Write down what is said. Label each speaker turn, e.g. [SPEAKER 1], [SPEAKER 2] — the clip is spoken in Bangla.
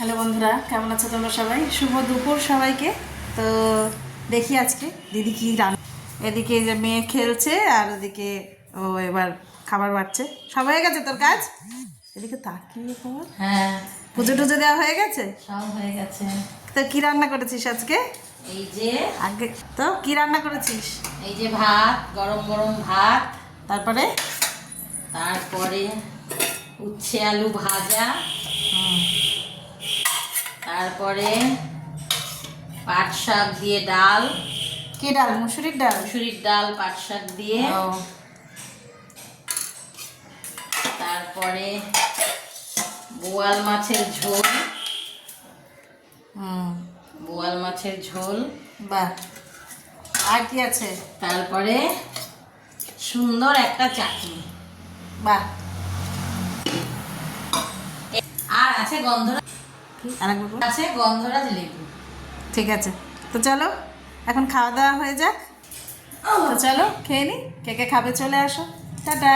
[SPEAKER 1] হ্যালো বন্ধুরা, কেমন আছো তোমরা সবাই? শুভ দুপুর সবাইকে। তো দেখি আজকে দিদি কি রান্না। এদিকে যে মেয়ে খেলছে আর ওদিকে ও এবার খাবার বাড়ছে। সব হয়ে গেছে তোর কাজ? এদিকে তাকিয়ে তোমার
[SPEAKER 2] হ্যাঁ,
[SPEAKER 1] পুজো টুজো দেওয়া হয়ে গেছে?
[SPEAKER 2] সব হয়ে গেছে।
[SPEAKER 1] তো কি রান্না করেছিস আজকে?
[SPEAKER 2] এই যে
[SPEAKER 1] আগে তো কি রান্না করেছিস?
[SPEAKER 2] এই যে ভাত, গরম গরম ভাত,
[SPEAKER 1] তারপরে
[SPEAKER 2] তারপরে উচ্ছে আলু ভাজা, তারপরে পাট শাক দিয়ে ডাল,
[SPEAKER 1] কি ডাল? মুসুরির ডাল?
[SPEAKER 2] মুসুরির ডাল পাট শাক দিয়ে,
[SPEAKER 1] ও
[SPEAKER 2] তারপরে বোয়াল মাছের ঝোল,
[SPEAKER 1] হুম,
[SPEAKER 2] বোয়াল মাছের ঝোল,
[SPEAKER 1] বাহ। আর কি আছে?
[SPEAKER 2] তারপরে সুন্দর একটা চাটনি,
[SPEAKER 1] বাহ।
[SPEAKER 2] আর আছে গন্ধরাজ,
[SPEAKER 1] আরেকবার বল।
[SPEAKER 2] আছে গন্ধরাজ লেবু।
[SPEAKER 1] ঠিক আছে, তো চলো এখন খাওয়া দাওয়া হয়ে যাক। তো চলো খেয়ে নি, কে কে খাবে চলে আসো। টাটা।